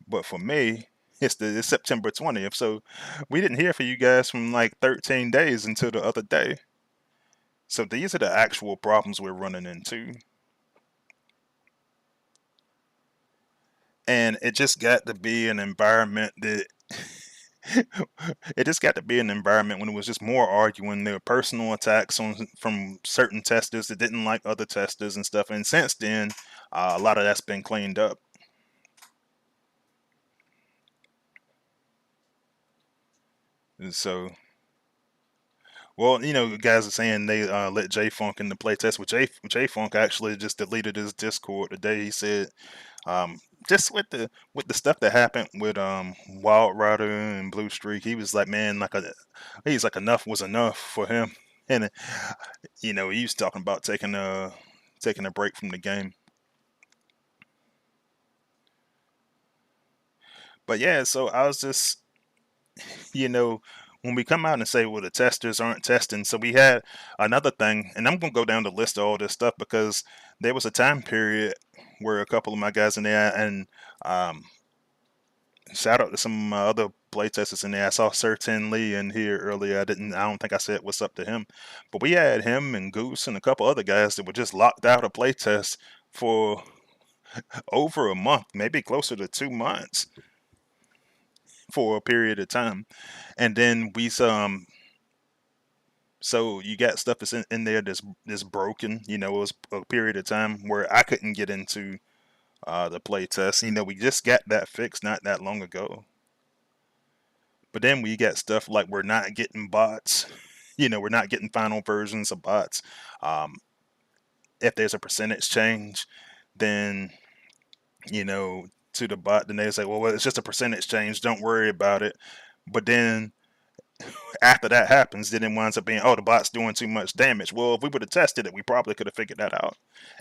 But for me, it's September 20th. So we didn't hear from you guys from like 13 days until the other day. So these are the actual problems we're running into. And it just got to be an environment that it just got to be an environment when it was just more arguing. There were personal attacks from certain testers that didn't like other testers and stuff. And since then, a lot of that's been cleaned up. And so, well, guys are saying they let J Funk in the playtest. Well, J Funk actually just deleted his Discord today. He said, um, just with the stuff that happened with Wild Rider and Blue Streak, he was like, man, he's like enough was enough for him, and he was talking about taking a break from the game. But yeah, so I was just, you know, when we come out and say, well, the testers aren't testing, so we had another thing, and I'm gonna go down the list of all this stuff because there was a time period where a couple of my guys in there, and um, shout out to some of my other playtesters in there. I saw Certain Lee in here earlier. I don't think I said what's up to him, but we had him and Goose and a couple other guys that were just locked out of playtest for over a month, maybe closer to 2 months for a period of time, and then we some. So you got stuff that's in there that's broken. It was a period of time where I couldn't get into the play test. We just got that fixed not that long ago. But then we got stuff like we're not getting bots. We're not getting final versions of bots. Um, if there's a percentage change, then you know to the bot, then they say, well, it's just a percentage change. Don't worry about it. But then after that happens, then it winds up being, oh, the bot's doing too much damage. Well, if we would have tested it, we probably could have figured that out.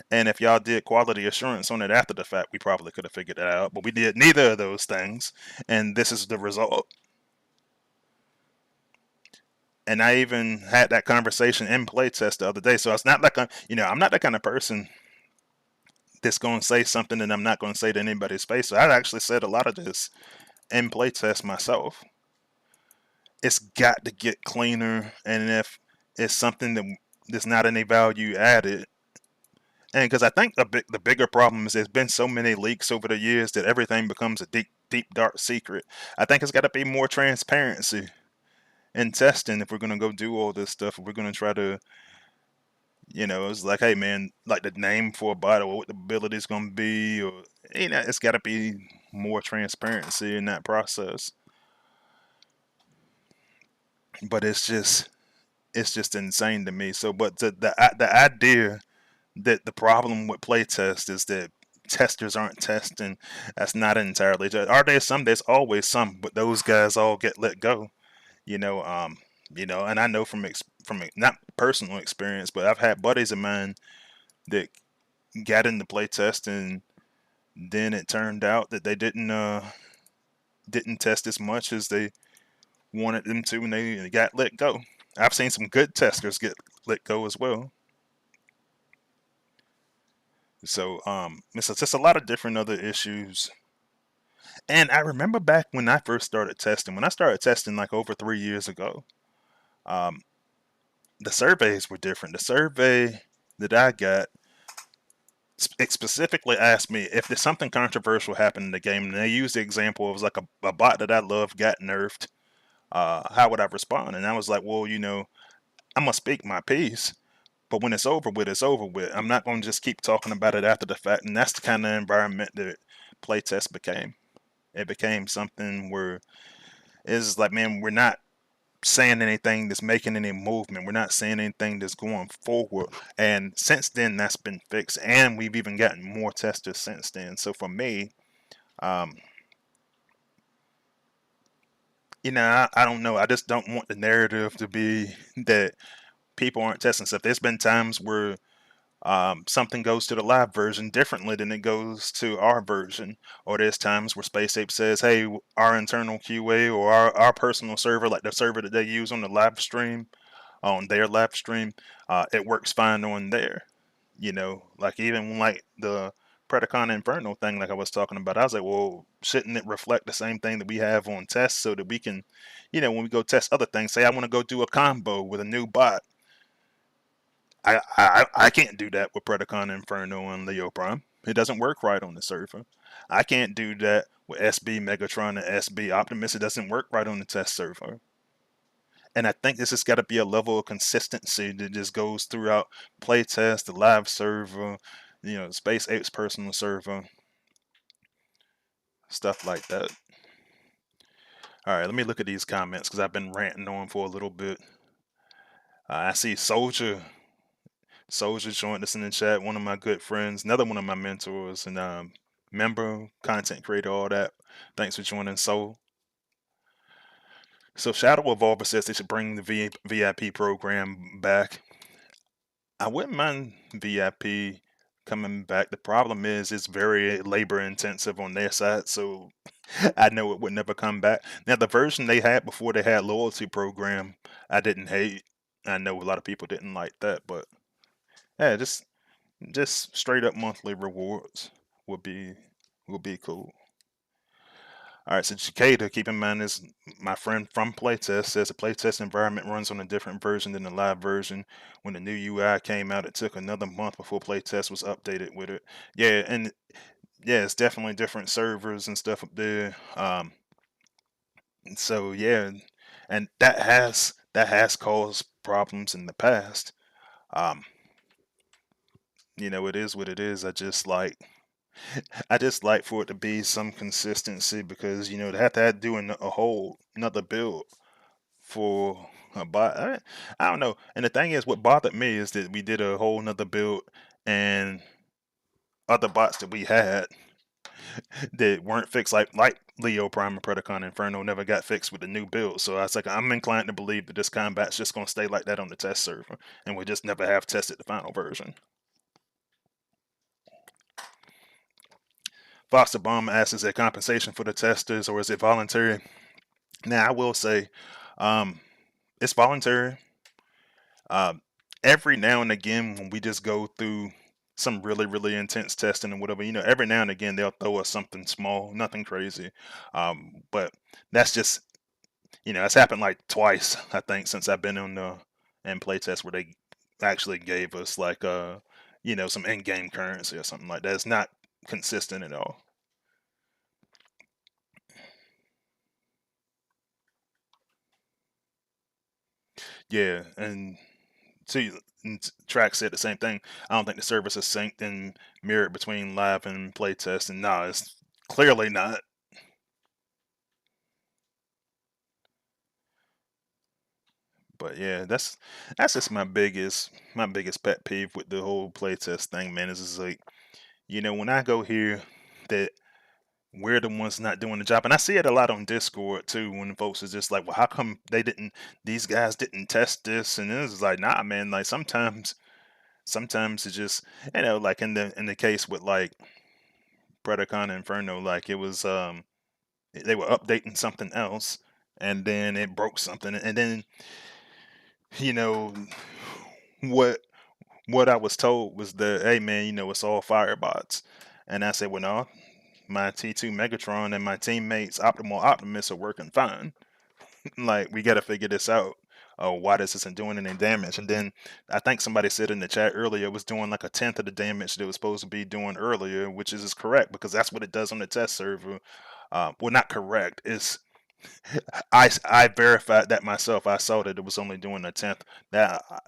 And if y'all did quality assurance on it after the fact, we probably could have figured that out. But we did neither of those things, and this is the result. And I even had that conversation in playtest the other day. So it's not like I'm not that kind of person that's going to say something that I'm not going to say to anybody's face. So I actually said a lot of this in playtest myself. It's got to get cleaner, and if it's something that's not any value added, and because I think the bigger problem is there's been so many leaks over the years that everything becomes a deep dark secret. I think it's got to be more transparency in testing if we're gonna go do all this stuff. If we're gonna try to, it's like, hey man, like the name for a bot or what the ability is gonna be, or it's got to be more transparency in that process. But it's just it's just insane to me. So, but the idea that the problem with playtest is that testers aren't testing, that's not entirely true. Are there some? There's always some, but those guys all get let go. You know, and I know from not personal experience, but I've had buddies of mine that got into playtest, and then it turned out that they didn't test as much as they wanted them to, and they got let go. I've seen some good testers get let go as well. So it's just a lot of different other issues. And I remember back when I first started testing, when I started testing like over 3 years ago, um, the surveys were different. The survey that I got it specifically asked me if there's something controversial happened in the game, and they used the example of like a bot that I love got nerfed. How would I respond? And I was like, well, I'm gonna speak my piece, but when it's over with, it's over with. I'm not gonna just keep talking about it after the fact, and that's the kind of environment that playtest became. It became something where it's like, man, we're not saying anything that's making any movement. We're not saying anything that's going forward. And since then, that's been fixed, and we've even gotten more testers since then. So for me, um, I don't know. I just don't want the narrative to be that people aren't testing stuff. There's been times where something goes to the live version differently than it goes to our version. Or there's times where Space Ape says, hey, our internal QA or our personal server, like the server that they use on the live stream, on their live stream, it works fine on there. Like even like the Predacon Inferno thing, like I was talking about, I was like, well, shouldn't it reflect the same thing that we have on tests so that we can, when we go test other things, say I want to go do a combo with a new bot, I can't do that with Predacon Inferno and Leo Prime. It doesn't work right on the server. I can't do that with SB Megatron and SB Optimus. It doesn't work right on the test server. And I think this has got to be a level of consistency that just goes throughout playtest, the live server, Space Ape's personal server, stuff like that. All right, let me look at these comments because I've been ranting on for a little bit. I see Soldier joined us in the chat, one of my good friends, another one of my mentors, and member, content creator, all that. Thanks for joining, Soul. So Shadow Evolver says they should bring the VIP program back. I wouldn't mind VIP coming back. The problem is it's very labor intensive on their side, so I know it would never come back. Now the version they had before they had loyalty program, I didn't hate. I know a lot of people didn't like that, but yeah, just straight up monthly rewards would be would be cool. All right, so Cicada, keep in mind this, my friend from Playtest says the Playtest environment runs on a different version than the live version. When the new UI came out, it took another month before Playtest was updated with it. Yeah, and yeah, it's definitely different servers and stuff up there. So yeah, and that has caused problems in the past. Um, it is what it is. I just like for it to be some consistency because to have to do a whole another build for a bot. I don't know. And the thing is, what bothered me is that we did a whole nother build and other bots that we had that weren't fixed, like Leo Prime and Predacon Inferno, never got fixed with the new build. So I was like, I'm inclined to believe that this combat's just gonna stay like that on the test server, and we just never have tested the final version. Foster Bomb asks, is there compensation for the testers or is it voluntary? Now, I will say, um, it's voluntary. Uh, every now and again, when we just go through some really, really intense testing and whatever, every now and again they'll throw us something small, nothing crazy. But that's just, it's happened like twice, I think, since I've been on the in playtest where they actually gave us like some in-game currency or something like that. It's not consistent at all. Yeah, and see, Track said the same thing. I don't think the service is synced and mirrored between live and playtest, and no, it's clearly not. But yeah, that's just my biggest pet peeve with the whole playtest thing, man. Is just like, when I go here, that we're the ones not doing the job, and I see it a lot on Discord too. When folks is just like, "Well, how come these guys didn't test this?" And it's like, "Nah, man. Like sometimes it's just, like in the case with like Predacon and Inferno, like it was they were updating something else, and then it broke something, and then you know what what I was told was that, hey man, it's all firebots. And I said, well, no, my T2 Megatron and my teammates Optimus are working fine. Like, we got to figure this out. Why this isn't doing any damage. And then I think somebody said in the chat earlier it was doing like a tenth of the damage that it was supposed to be doing earlier, which is correct because that's what it does on the test server. Well, not correct. It's I verified that myself. I saw that it was only doing a tenth.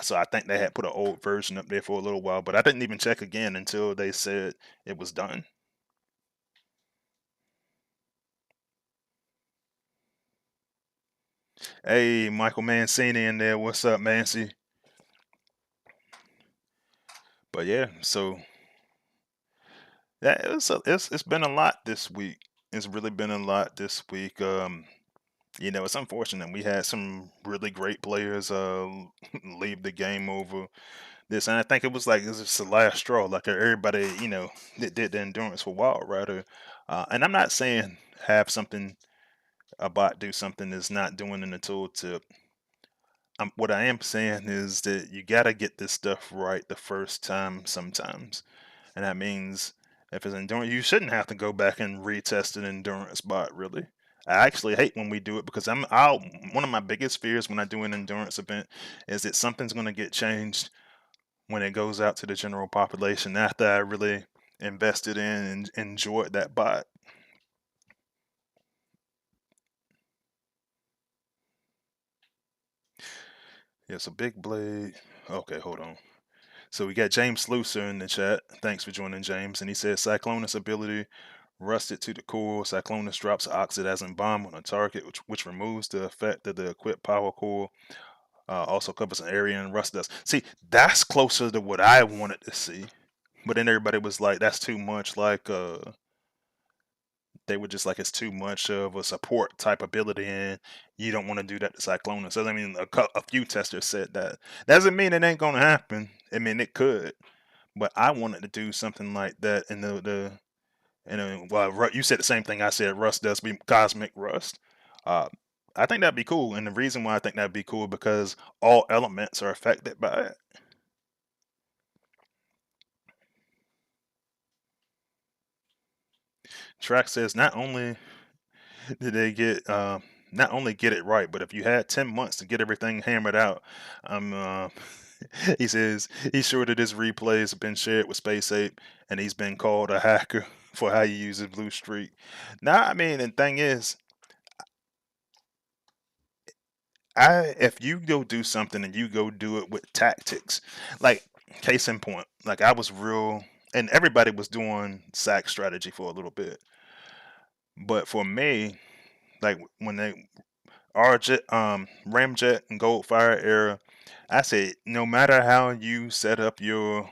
So I think they had put an old version up there for a little while, but I didn't even check again until they said it was done. Hey, Michael Mancini in there. What's up, Mancy? But yeah, so yeah, it's been a lot this week. It's really been a lot this week. It's unfortunate we had some really great players leave the game over this, and I think it was just the last straw. Like everybody, that did the endurance for Wild Rider, and I'm not saying have something about do something that's not doing in the tooltip. What I am saying is that you gotta get this stuff right the first time sometimes, and that means if it's endurance, you shouldn't have to go back and retest an endurance bot. Really, I actually hate when we do it because one of my biggest fears when I do an endurance event is that something's gonna get changed when it goes out to the general population after I really invested in and enjoyed that bot. Yeah, so Big Blade. Okay, hold on. So we got James Lucer in the chat. Thanks for joining, James. And he says Cyclonus ability rusted to the core. Cyclonus drops an oxidizing bomb on a target, which removes the effect of the equipped power core. Also covers an area in rust dust. See, that's closer to what I wanted to see. But then everybody was like, that's too much. Like, they were just like, it's too much of a support type ability, and you don't want to do that to Cyclonus. So I mean, a few testers said that. Doesn't mean it ain't gonna happen. I mean, it could, but I wanted to do something like that. In well, you said the same thing I said. Rust does be cosmic rust. Uh, I think that'd be cool, and the reason why I think that'd be cool because all elements are affected by it. Track says did they get not only get it right, but if you had 10 months to get everything hammered out, I'm he says he's sure that his replays have been shared with Space Ape, and he's been called a hacker for how you use a blue streak. Now, I mean, the thing is, if you go do something and you go do it with tactics, like case in point, like I was real, and everybody was doing sack strategy for a little bit, but for me, like when they Ramjet and Goldfire era, I said no matter how you set up your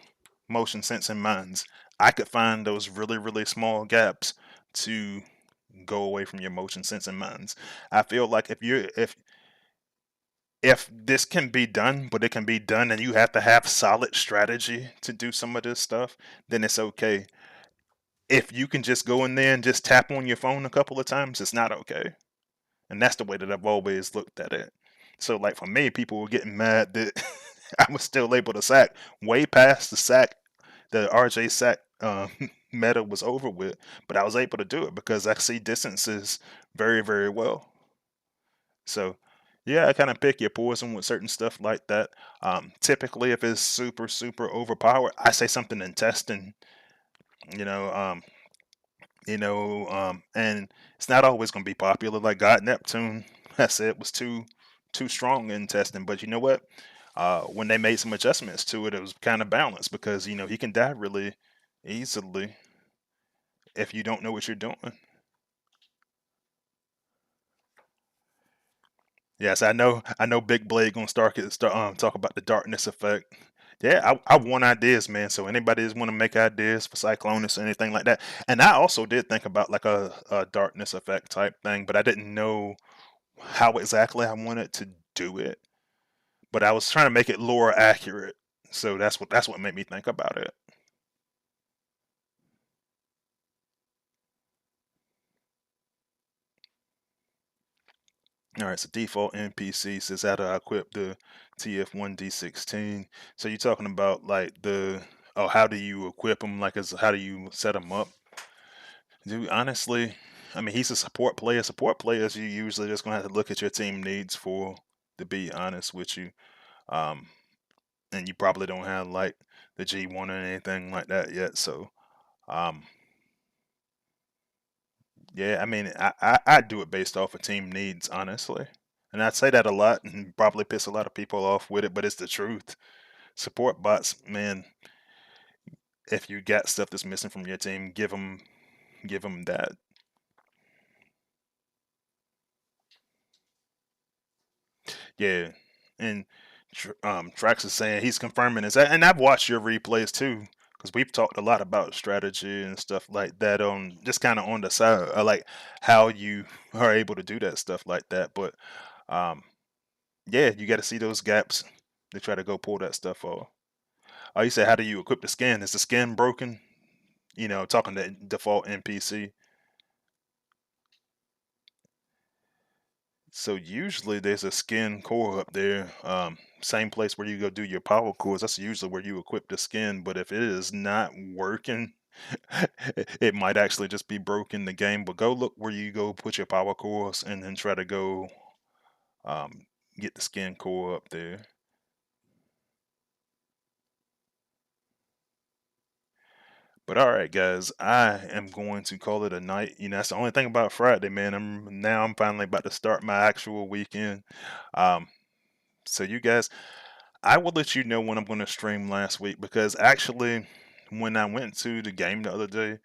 motion sensing mines, I could find those really really small gaps to go away from your motion sensing mines. I feel like if this can be done, but it can be done, and you have to have solid strategy to do some of this stuff, then it's okay. If you can just go in there and just tap on your phone a couple of times, it's not okay. And that's the way that I've always looked at it. So, like for me, people were getting mad that I was still able to sack way past the RJ sack meta was over with, but I was able to do it because I see distances very, very well. So, yeah, I kind of pick your poison with certain stuff like that. Typically, if it's super, super overpowered, I say something in testing, you know, um, and it's not always going to be popular. Like God Neptune, I said was too strong in testing, but you know what? When they made some adjustments to it, it was kind of balanced because he can die really easily if you don't know what you're doing. Yes, I know Big Blade gonna start talk about the darkness effect. Yeah, I want ideas, man. So anybody just want to make ideas for Cyclonus or anything like that. And I also did think about like a darkness effect type thing, but I didn't know how exactly I wanted to do it. But I was trying to make it lore accurate. So that's what made me think about it. All right, so default NPC says how to equip the TF1D16. So you're talking about like how do you equip them? Like, how do you set them up? Dude, honestly, I mean, he's a support player. Support players, you usually just gonna have to look at your team needs for. To be honest with you, um, and you probably don't have like the G1 or anything like that yet. So, um, yeah, I mean, I do it based off of team needs, honestly. And I say that a lot and probably piss a lot of people off with it, but it's the truth. Support bots, man, if you got stuff that's missing from your team, give them that. Yeah. And Trax is saying he's confirming this. And I've watched your replays too, because we've talked a lot about strategy and stuff like that on just kind of on the side, like how you are able to do that stuff like that. But um, yeah, you got to see those gaps to try to go pull that stuff off. Oh, you said, how do you equip the skin? Is the skin broken? Talking to default NPC. So usually there's a skin core up there. Same place where you go do your power cores. That's usually where you equip the skin. But if it is not working, it might actually just be broken the game. But go look where you go put your power cores and then try to go um, get the skin core up there. But all right, guys, I am going to call it a night. That's the only thing about Friday, man. I'm finally about to start my actual weekend. Um, so you guys, I will let you know when I'm going to stream last week because actually, when I went to the game the other day,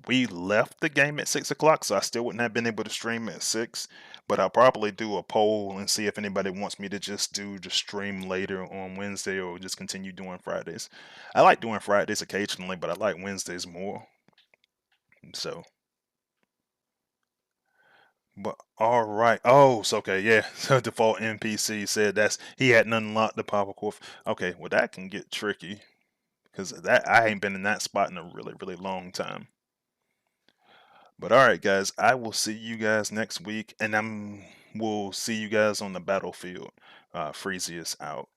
we left the game at 6 o'clock, so I still wouldn't have been able to stream at 6. But I'll probably do a poll and see if anybody wants me to just do the stream later on Wednesday or just continue doing Fridays. I like doing Fridays occasionally, but I like Wednesdays more. So, but all right. Oh, so okay, yeah. So default NPC said that's he hadn't unlocked the power core. Okay, well that can get tricky because that I ain't been in that spot in a really really long time. But all right, guys, I will see you guys next week, and we'll see you guys on the battlefield. Freezy is out.